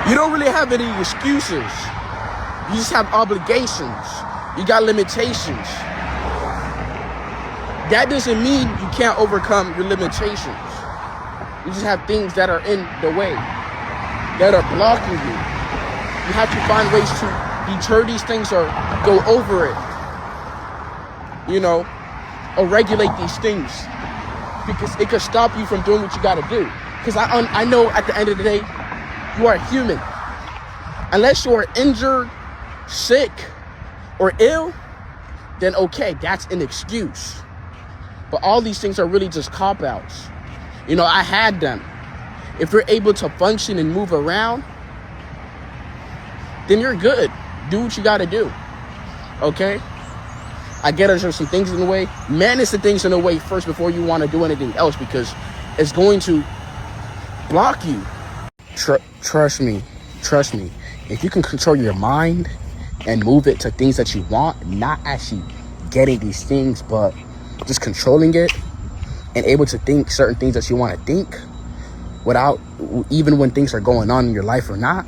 You don't really have any excuses. You just have obligations. You got limitations. That doesn't mean you can't overcome your limitations. You just have things that are in the way, that are blocking you. You have to find ways to deter these things or go over it, or regulate these things, because it could stop you from doing what you got to do. Because I know at the end of the day, you are human. Unless you're injured, sick, or ill, then okay, that's an excuse. But all these things are really just cop-outs. I had them. If you're able to function and move around, then you're good. Do what you got to do. Okay? I get there's some things in the way. Manage the things in the way first before you want to do anything else, because it's going to block you. Trust me. If you can control your mind and move it to things that you want, not actually getting these things, but just controlling it and able to think certain things that you want to think without, even when things are going on in your life or not,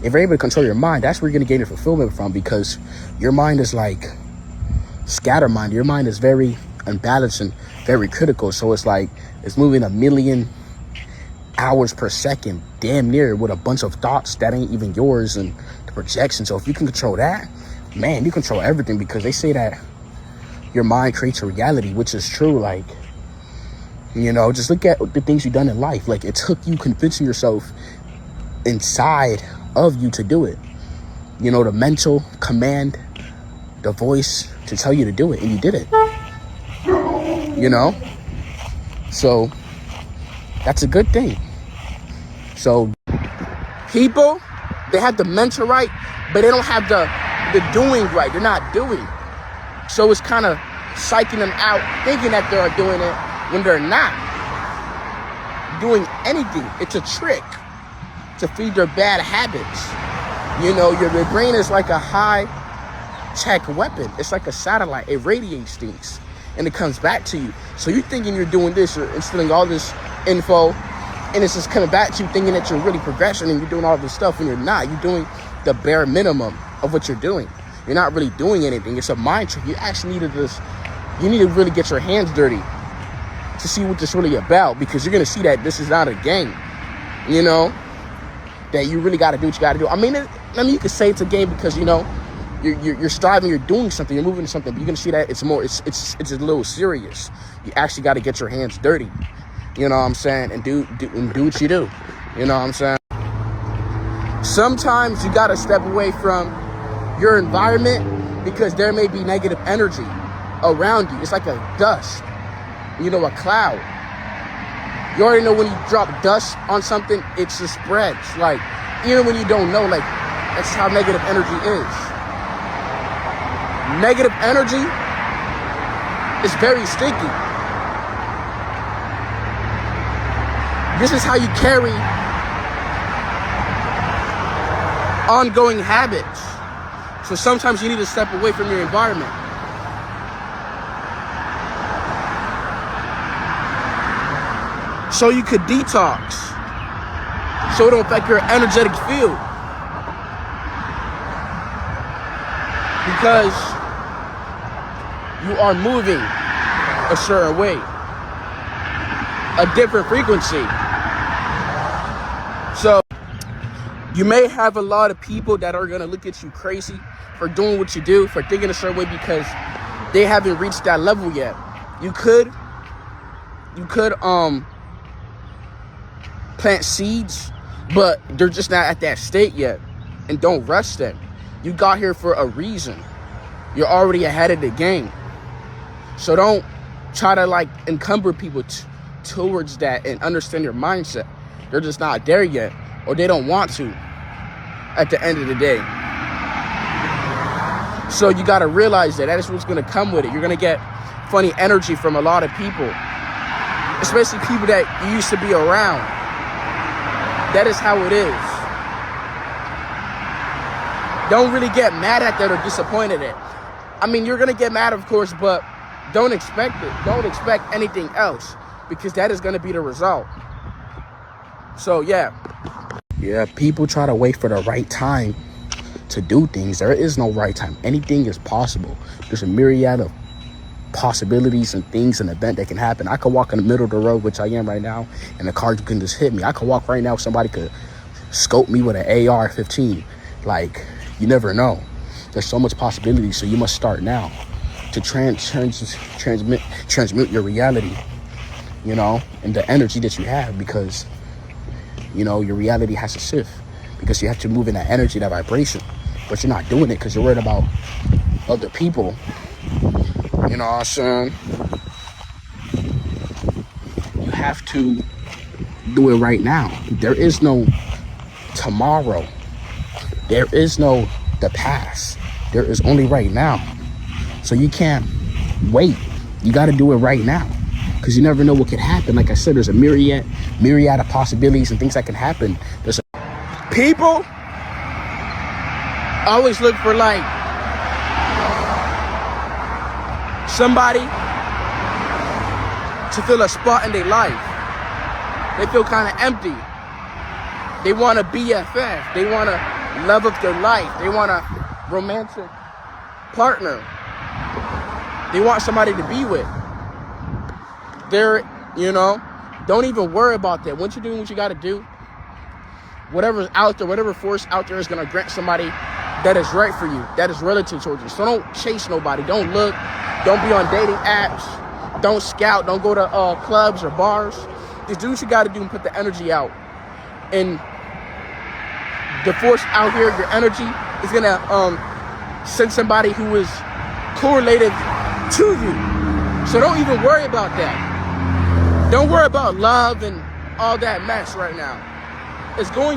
if you're able to control your mind, that's where you're going to gain your fulfillment from, because your mind is like scattermind. Your mind is very unbalanced and very critical. So it's like it's moving 1,000,000 hours per second, damn near, with a bunch of thoughts that ain't even yours and the projection. So if you can control that, man, you control everything, because they say that your mind creates a reality, which is true. Like, just look at the things you've done in life. Like, it took you convincing yourself inside of you to do it. The mental command, the voice to tell you to do it, and you did it. So that's a good thing. So people, they have the mental right, but they don't have the doing right. They're not doing. So it's kind of psyching them out, thinking that they're doing it when they're not doing anything. It's a trick to feed their bad habits. Your brain is like a high-tech weapon. It's like a satellite. It radiates things, and it comes back to you. So you're thinking you're doing this, you're instilling all this info, and it's just coming back to you thinking that you're really progressing and you're doing all this stuff when you're not. You're doing the bare minimum of what you're doing. You're not really doing anything. It's a mind trick. You actually need to really get your hands dirty to see what this is really about, because you're going to see that this is not a game, that you really got to do what you got to do. I mean, you could say it's a game because, you're striving, you're doing something, you're moving to something, but you're going to see that it's a little serious. You actually got to get your hands dirty, you know what I'm saying, and do what you do, you know what I'm saying. Sometimes you got to step away from your environment because there may be negative energy around you. It's like a dust, a cloud. You already know when you drop dust on something, it just spreads. Like, even when you don't know, like, that's how negative energy is. Negative energy is very sticky. This is how you carry ongoing habits. So sometimes you need to step away from your environment. So you could detox. So it don't affect your energetic field. Because you are moving a certain way. A different frequency. So you may have a lot of people that are going to look at you crazy for doing what you do, for thinking a certain way, because they haven't reached that level yet. You could plant seeds, but they're just not at that state yet. And don't rush them. You got here for a reason. You're already ahead of the game. So don't try to encumber people towards that and understand your mindset. They're just not there yet, or they don't want to at the end of the day. So you got to realize that is what's going to come with it. You're going to get funny energy from a lot of people, especially people that you used to be around. That is how it is. Don't really get mad at that or disappointed at. I mean, you're going to get mad, of course, but don't expect it. Don't expect anything else, because that is going to be the result. So, yeah. Yeah, people try to wait for the right time to do things. There is no right time. Anything is possible. There's a myriad of possibilities and things, an event that can happen. I could walk in the middle of the road, which I am right now, and the car can just hit me. I could walk right now, somebody could scope me with an AR-15. Like, you never know. There's so much possibility, so you must start now to transmute your reality, you know, and the energy that you have, because, you know, your reality has to shift, because you have to move in that energy, that vibration, but you're not doing it because you're worried about other people. You know what I'm saying? You have to do it right now. There is no tomorrow. There is no the past. There is only right now. So you can't wait. You got to do it right now, because you never know what could happen. Like I said, there's a myriad of possibilities and things that can happen. People always look for like somebody to fill a spot in their life. They feel kind of empty. They want a BFF. They want to love up their life. They want a romantic partner. They want somebody to be with. They're, you know, don't even worry about that. Once you're doing what you got to do, whatever's out there, whatever force out there is going to grant somebody that is right for you, that is relative towards you. So don't chase nobody. Don't look. Don't be on dating apps. Don't scout. Don't go to clubs or bars. Just do what you got to do and put the energy out. And the force out here, your energy, is going to send somebody who is correlated to you. So don't even worry about that. Don't worry about love and all that mess right now. It's going to